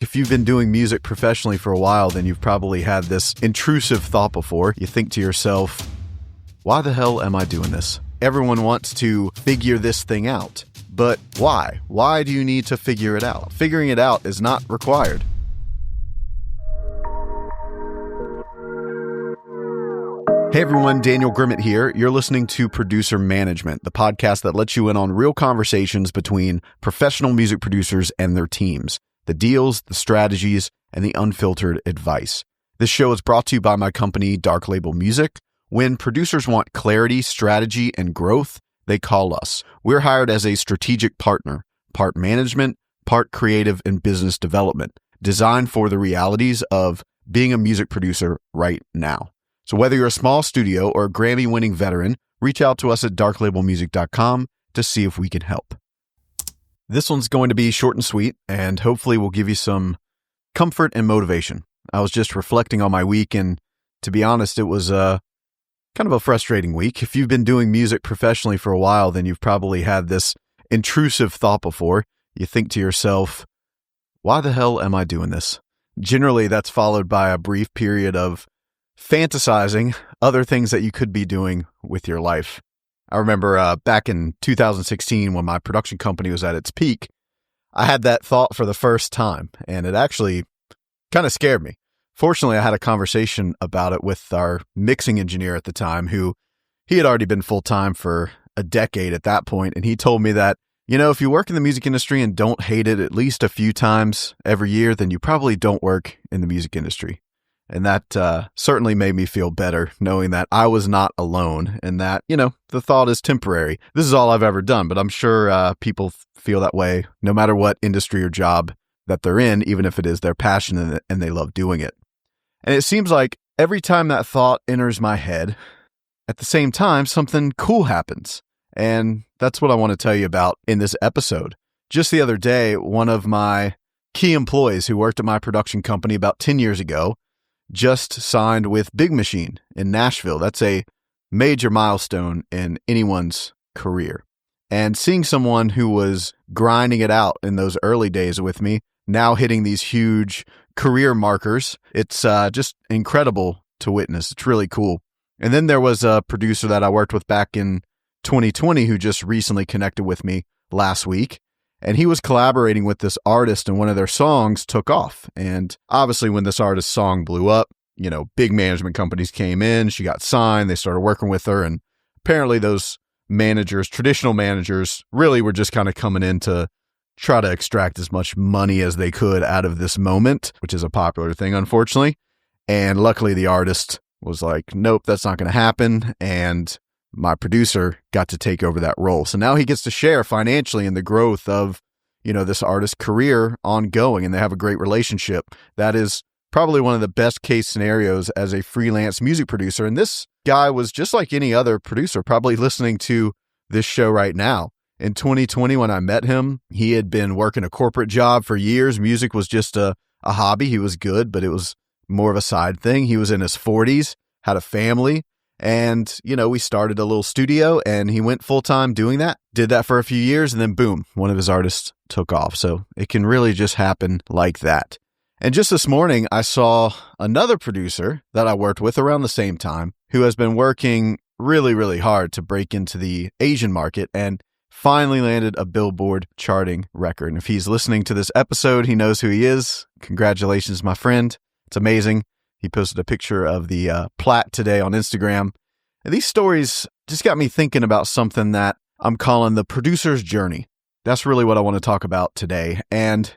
If you've been doing music professionally for a while, then you've probably had this intrusive thought before. You think to yourself, why the hell am I doing this? Everyone wants to figure this thing out. But why? Why do you need to figure it out? Figuring it out is not required. Hey everyone, Daniel Grimmett here. You're listening to Producer Management, the podcast that lets you in on real conversations between professional music producers and their teams. The deals, the strategies, and the unfiltered advice. This show is brought to you by my company, Dark Label Music. When producers want clarity, strategy, and growth, they call us. We're hired as a strategic partner, part management, part creative and business development, designed for the realities of being a music producer right now. So whether you're a small studio or a Grammy-winning veteran, reach out to us at darklabelmusic.com to see if we can help. This one's going to be short and sweet, and hopefully will give you some comfort and motivation. I was just reflecting on my week, and to be honest, it was kind of a frustrating week. If you've been doing music professionally for a while, then you've probably had this intrusive thought before. You think to yourself, why the hell am I doing this? Generally, that's followed by a brief period of fantasizing other things that you could be doing with your life. I remember back in 2016 when my production company was at its peak, I had that thought for the first time, and it actually kind of scared me. Fortunately, I had a conversation about it with our mixing engineer at the time, who he had already been full-time for a decade at that point, and he told me that, you know, if you work in the music industry and don't hate it at least a few times every year, then you probably don't work in the music industry. And that certainly made me feel better, knowing that I was not alone and that, you know, the thought is temporary. This is all I've ever done, but I'm sure people feel that way no matter what industry or job that they're in, even if it is their passion and they love doing it. And it seems like every time that thought enters my head, at the same time, something cool happens. And that's what I want to tell you about in this episode. Just the other day, one of my key employees who worked at my production company about 10 years ago just signed with Big Machine in Nashville. That's a major milestone in anyone's career. And seeing someone who was grinding it out in those early days with me, now hitting these huge career markers, it's just incredible to witness. It's really cool. And then there was a producer that I worked with back in 2020 who just recently connected with me last week. And he was collaborating with this artist, and one of their songs took off. And obviously when this artist's song blew up, you know, big management companies came in, she got signed, they started working with her. And apparently those managers, traditional managers, really were just kind of coming in to try to extract as much money as they could out of this moment, which is a popular thing, unfortunately. And luckily the artist was like, nope, that's not going to happen. And my producer got to take over that role. So now he gets to share financially in the growth of, you know, this artist's career ongoing, and they have a great relationship. That is probably one of the best case scenarios as a freelance music producer. And this guy was just like any other producer, probably listening to this show right now. In 2020, when I met him, he had been working a corporate job for years. Music was just a hobby. He was good, but it was more of a side thing. He was in his 40s, had a family. And, you know, we started a little studio and he went full-time doing that, did that for a few years, and then boom, one of his artists took off. So it can really just happen like that. And just this morning, I saw another producer that I worked with around the same time who has been working really, really hard to break into the Asian market and finally landed a Billboard charting record. And if he's listening to this episode, he knows who he is. Congratulations, my friend. It's amazing. He posted a picture of the plat today on Instagram. And these stories just got me thinking about something that I'm calling the producer's journey. That's really what I want to talk about today. And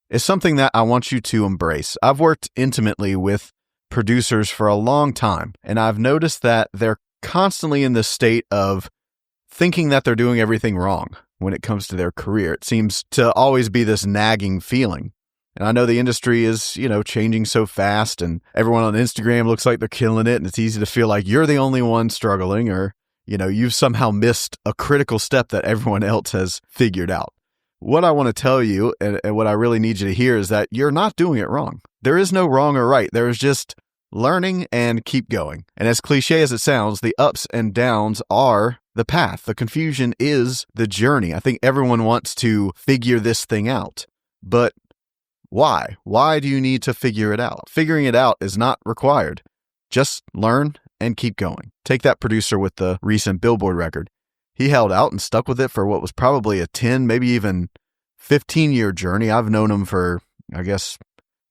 it's something that I want you to embrace. I've worked intimately with producers for a long time, and I've noticed that they're constantly in this state of thinking that they're doing everything wrong when it comes to their career. It seems to always be this nagging feeling. And I know the industry is, you know, changing so fast, and everyone on Instagram looks like they're killing it. And it's easy to feel like you're the only one struggling, or, you know, you've somehow missed a critical step that everyone else has figured out. What I want to tell you, and what I really need you to hear, is that you're not doing it wrong. There is no wrong or right. There is just learning and keep going. And as cliche as it sounds, the ups and downs are the path. The confusion is the journey. I think everyone wants to figure this thing out. But Why? Why do you need to figure it out? Figuring it out is not required. Just learn and keep going. Take that producer with the recent Billboard record. He held out and stuck with it for what was probably a 10, maybe even 15-year journey. I've known him for, I guess,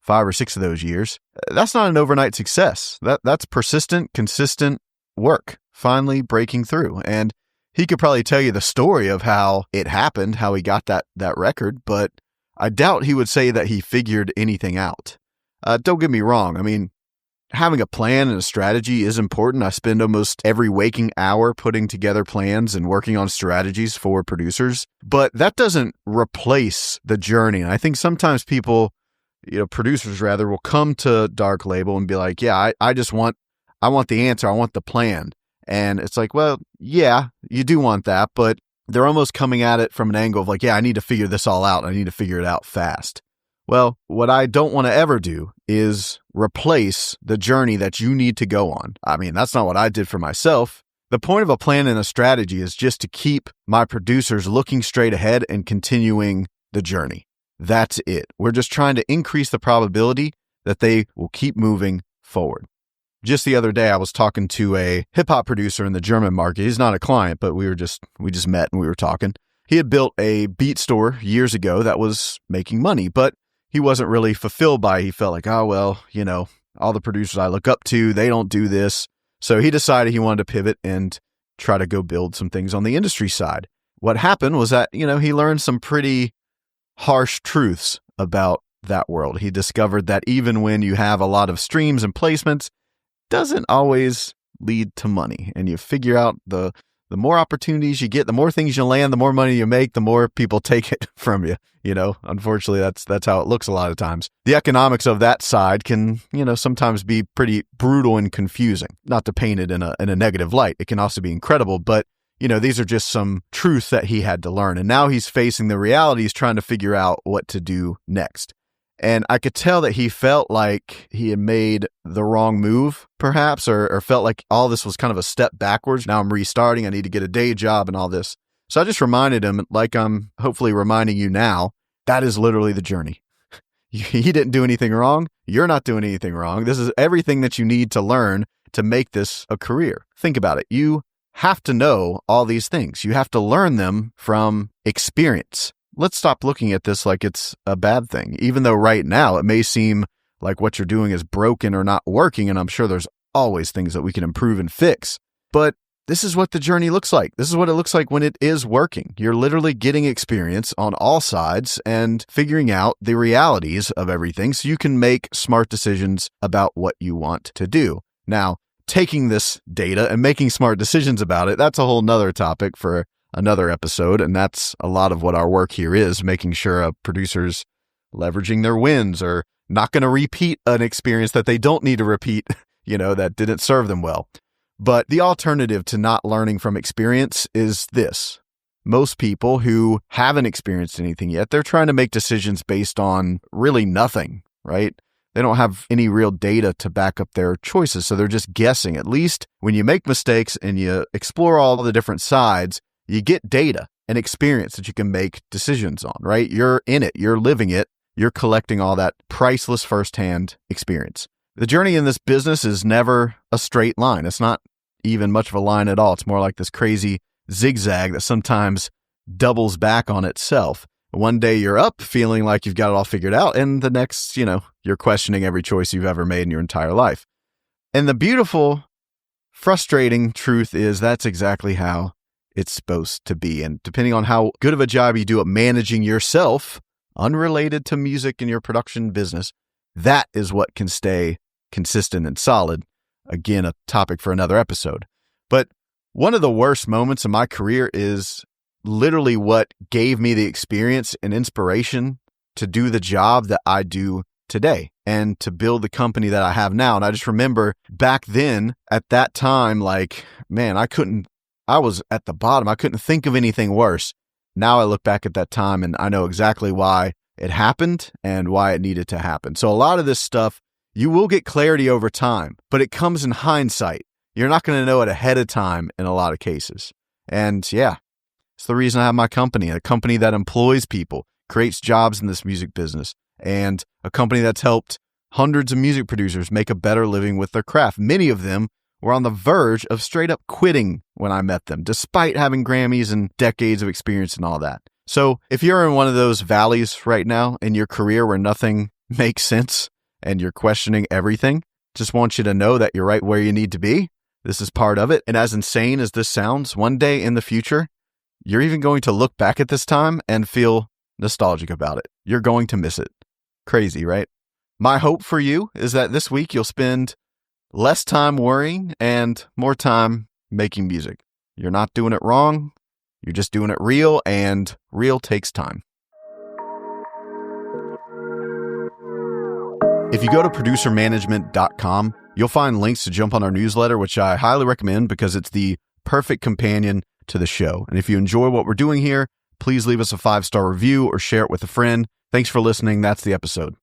5 or 6 of those years. That's not an overnight success. That's persistent, consistent work, finally breaking through. And he could probably tell you the story of how it happened, how he got that record, but I doubt he would say that he figured anything out. Don't get me wrong. I mean, having a plan and a strategy is important. I spend almost every waking hour putting together plans and working on strategies for producers, but that doesn't replace the journey. And I think sometimes people, producers rather, will come to Dark Label and be like, yeah, I want the answer. I want the plan. And it's like, well, yeah, you do want that, but they're almost coming at it from an angle of like, yeah, I need to figure this all out. I need to figure it out fast. Well, what I don't want to ever do is replace the journey that you need to go on. I mean, that's not what I did for myself. The point of a plan and a strategy is just to keep my producers looking straight ahead and continuing the journey. That's it. We're just trying to increase the probability that they will keep moving forward. Just the other day, I was talking to a hip hop producer in the German market. He's not a client, but we just met and we were talking. He had built a beat store years ago that was making money, but he wasn't really fulfilled by it. He felt like, oh, well, all the producers I look up to, they don't do this. So he decided he wanted to pivot and try to go build some things on the industry side. What happened was that, he learned some pretty harsh truths about that world. He discovered that even when you have a lot of streams and placements, doesn't always lead to money. And you figure out the more opportunities you get, the more things you land, the more money you make, the more people take it from you. Unfortunately, that's how it looks a lot of times. The economics of that side can, sometimes be pretty brutal and confusing. Not to paint it in a negative light. It can also be incredible, but these are just some truths that he had to learn. And now he's facing the realities, trying to figure out what to do next. And I could tell that he felt like he had made the wrong move, perhaps, or felt like all this was kind of a step backwards. Now I'm restarting. I need to get a day job and all this. So I just reminded him, like I'm hopefully reminding you now, that is literally the journey. He didn't do anything wrong. You're not doing anything wrong. This is everything that you need to learn to make this a career. Think about it. You have to know all these things. You have to learn them from experience. Let's stop looking at this like it's a bad thing, even though right now it may seem like what you're doing is broken or not working. And I'm sure there's always things that we can improve and fix. But this is what the journey looks like. This is what it looks like when it is working. You're literally getting experience on all sides and figuring out the realities of everything so you can make smart decisions about what you want to do. Now, taking this data and making smart decisions about it, that's a whole nother topic for another episode. And that's a lot of what our work here is, making sure a producer's leveraging their wins or not going to repeat an experience that they don't need to repeat, that didn't serve them well. But the alternative to not learning from experience is this. Most people who haven't experienced anything yet, they're trying to make decisions based on really nothing, right? They don't have any real data to back up their choices. So they're just guessing. At least when you make mistakes and you explore all the different sides, you get data and experience that you can make decisions on, right? You're in it. You're living it. You're collecting all that priceless firsthand experience. The journey in this business is never a straight line. It's not even much of a line at all. It's more like this crazy zigzag that sometimes doubles back on itself. One day you're up feeling like you've got it all figured out, and the next, you're questioning every choice you've ever made in your entire life. And the beautiful, frustrating truth is that's exactly how it's supposed to be. And depending on how good of a job you do at managing yourself, unrelated to music and your production business, that is what can stay consistent and solid. Again, a topic for another episode. But one of the worst moments in my career is literally what gave me the experience and inspiration to do the job that I do today and to build the company that I have now. And I just remember back then at that time, I was at the bottom. I couldn't think of anything worse. Now I look back at that time and I know exactly why it happened and why it needed to happen. So a lot of this stuff, you will get clarity over time, but it comes in hindsight. You're not going to know it ahead of time in a lot of cases. And yeah, it's the reason I have my company, a company that employs people, creates jobs in this music business, and a company that's helped hundreds of music producers make a better living with their craft. Many of them were on the verge of straight up quitting when I met them, despite having Grammys and decades of experience and all that. So if you're in one of those valleys right now in your career where nothing makes sense and you're questioning everything, just want you to know that you're right where you need to be. This is part of it. And as insane as this sounds, one day in the future, you're even going to look back at this time and feel nostalgic about it. You're going to miss it. Crazy, right? My hope for you is that this week you'll spend less time worrying and more time making music. You're not doing it wrong. You're just doing it real, and real takes time. If you go to producermanagement.com, you'll find links to jump on our newsletter, which I highly recommend because it's the perfect companion to the show. And if you enjoy what we're doing here, please leave us a 5-star review or share it with a friend. Thanks for listening. That's the episode.